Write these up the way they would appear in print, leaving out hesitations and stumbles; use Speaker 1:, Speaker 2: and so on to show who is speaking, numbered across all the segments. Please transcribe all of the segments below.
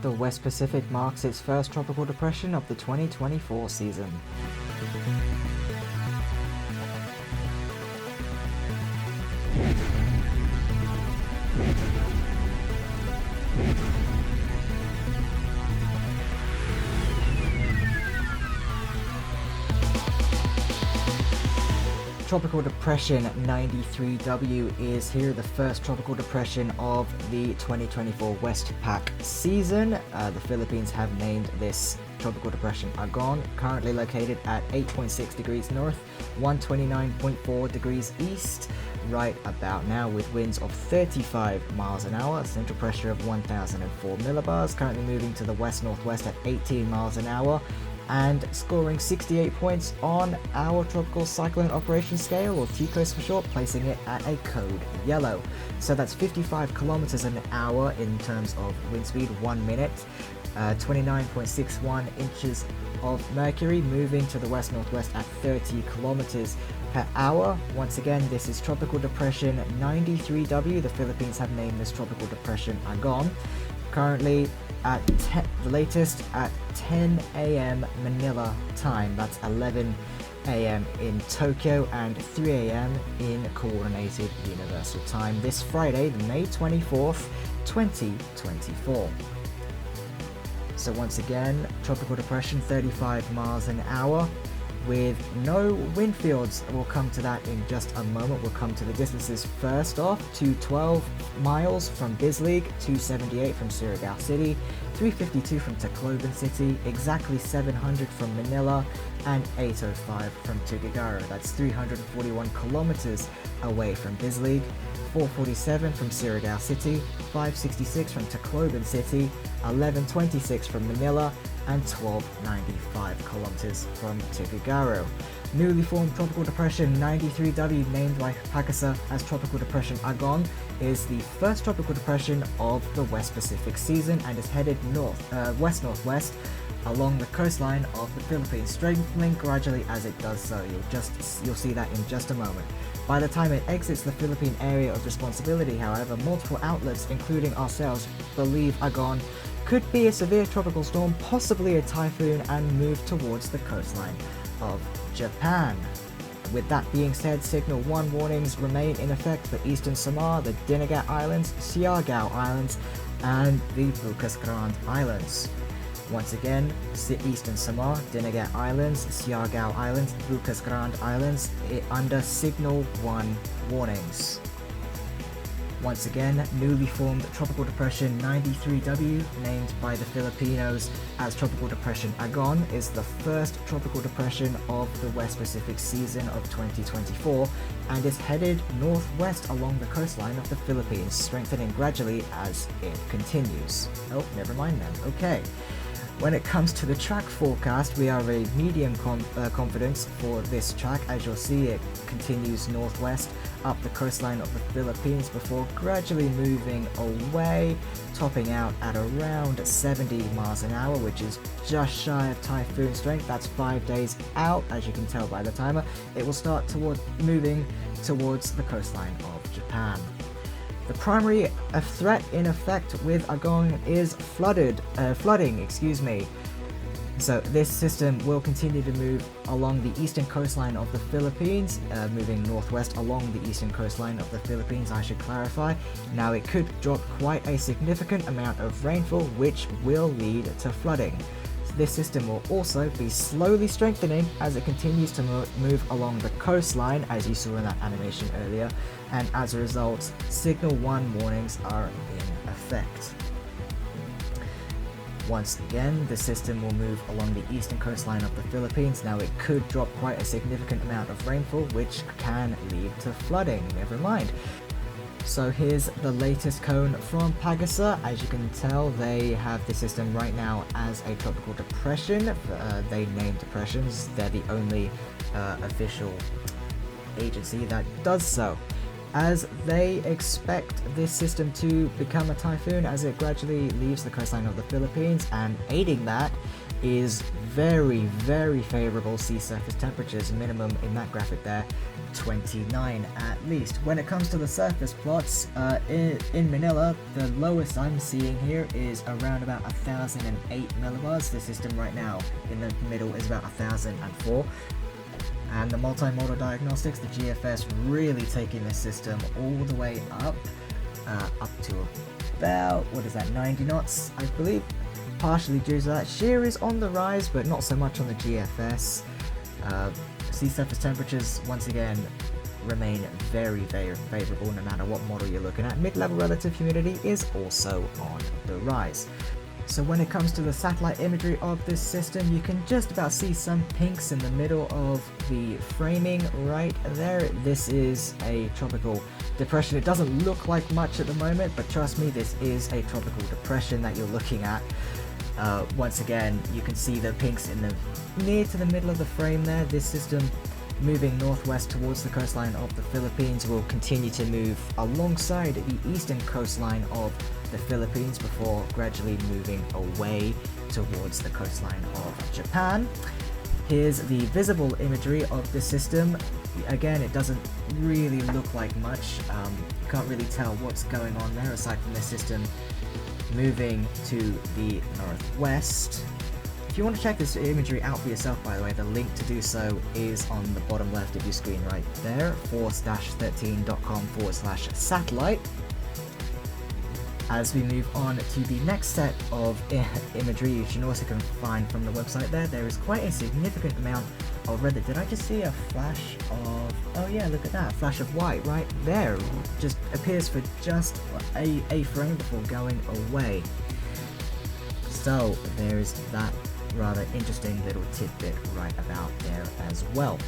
Speaker 1: The West Pacific marks its first tropical depression of the 2024 season. Tropical Depression 93W is here, the first tropical depression of the 2024 West Pac season. The Philippines have named this tropical depression Agon, currently located at 8.6 degrees north, 129.4 degrees east, right about now, with winds of 35 miles an hour, central pressure of 1004 millibars, currently moving to the west-northwest at 18 miles an hour, and scoring 68 points on our Tropical Cyclone Operations Scale, or TCOS for short, placing it at a code yellow. So that's 55 kilometers an hour in terms of wind speed, 1 minute, 29.61 inches of mercury, moving to the west-northwest at 30 kilometers per hour. Once again, this is Tropical Depression 93W. The Philippines have named this Tropical Depression Agon. Currently at the latest at 10 a.m. Manila time. That's 11 a.m. in Tokyo and 3 a.m. in Coordinated Universal Time this Friday, May 24th, 2024. So once again, Tropical Depression 35 miles an hour with no wind fields. We'll come to that in just a moment. We'll come to the distances first off. 212 miles from Bislig, 278 from Surigao City, 352 from Tacloban City, exactly 700 from Manila, and 805 from Tuguegarao. That's 341 kilometers away from Bislig. 447 from Surigao City, 566 from Tacloban City, 1126 from Manila, and 1295 kilometers from Tuguegarao. Newly formed Tropical Depression 93W, named by PACASA as Tropical Depression Agon, is the first tropical depression of the West Pacific season and is headed west-northwest along the coastline of the Philippines, strengthening gradually as it does so. You'll see that in just a moment. By the time it exits the Philippine area of responsibility, however, multiple outlets, including ourselves, believe Agon could be a severe tropical storm, possibly a typhoon, and move towards the coastline of Japan. With that being said, Signal 1 warnings remain in effect for Eastern Samar, the Dinagat Islands, Siargao Islands, and the Bukas Grande Islands. Once again, Eastern Samar, Dinagat Islands, Siargao Islands, Bukas Grande Islands under Signal 1 warnings. Once again, newly formed Tropical Depression 93W, named by the Filipinos as Tropical Depression Agon, is the first tropical depression of the West Pacific season of 2024 and is headed northwest along the coastline of the Philippines, strengthening gradually as it continues. Oh, never mind then. Okay. When it comes to the track forecast, we are a medium confidence for this track. As you'll see, it continues northwest up the coastline of the Philippines before gradually moving away, topping out at around 70 miles an hour, which is just shy of typhoon strength. That's 5 days out, as you can tell by the timer. It will start moving towards the coastline of Japan. The primary threat in effect with Agon is flooding. So this system will continue to move along the eastern coastline of the Philippines, moving northwest along the eastern coastline of the Philippines, I should clarify. Now it could drop quite a significant amount of rainfall, which will lead to flooding. This system will also be slowly strengthening as it continues to move along the coastline, as you saw in that animation earlier, and as a result, Signal 1 warnings are in effect. Once again, the system will move along the eastern coastline of the Philippines. Now it could drop quite a significant amount of rainfall, which can lead to flooding. Never mind. So here's the latest cone from PACASA. As you can tell, they have the system right now as a tropical depression. They name depressions. They're the only official agency that does so. as they expect this system to become a typhoon as it gradually leaves the coastline of the Philippines, and aiding that is very, very favorable sea surface temperatures, minimum in that graphic there, 29 at least. When it comes to the surface plots, in Manila, the lowest I'm seeing here is around about 1008 millibars. The system right now in the middle is about 1004. And the multimodal diagnostics, the GFS, really taking this system all the way up to about, what is that, 90 knots, I believe. Partially due to that, shear is on the rise, but not so much on the GFS. Sea surface temperatures, once again, remain very, very favorable no matter what model you're looking at. Mid-level relative humidity is also on the rise. So when it comes to the satellite imagery of this system, you can just about see some pinks in the middle of the framing right there. This is a tropical depression. It doesn't look like much at the moment, but trust me, this is a tropical depression that you're looking at. Once again, you can see the pinks in the near to the middle of the frame there. This system moving northwest towards the coastline of the Philippines will continue to move alongside the eastern coastline of the Philippines before gradually moving away towards the coastline of Japan. Here's the visible imagery of the system. Again, it doesn't really look like much. You can't really tell what's going on there aside from the system moving to the northwest. If you want to check this imagery out for yourself, by the way, the link to do so is on the bottom left of your screen right there, force-13.com/satellite. As we move on to the next set of imagery, you should also can find from the website there is quite a significant amount of red. Did I just see a flash of, oh yeah, look at that, flash of white right there, just appears for just a frame before going away. So there's that rather interesting little tidbit right about there as well.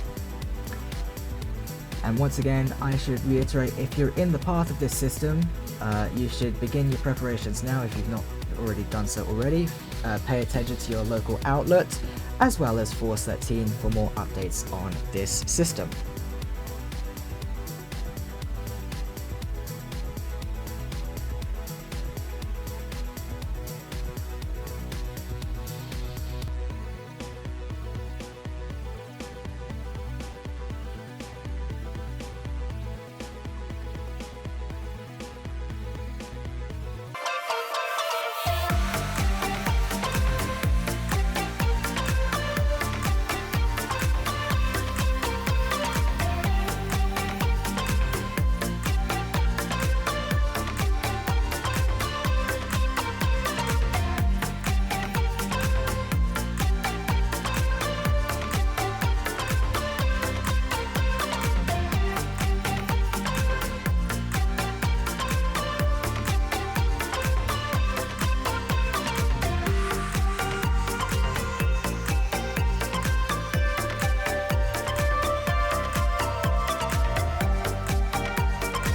Speaker 1: And once again, I should reiterate, if you're in the path of this system, you should begin your preparations now if you've not already done so already. Pay attention to your local outlet, as well as Force 13 for more updates on this system.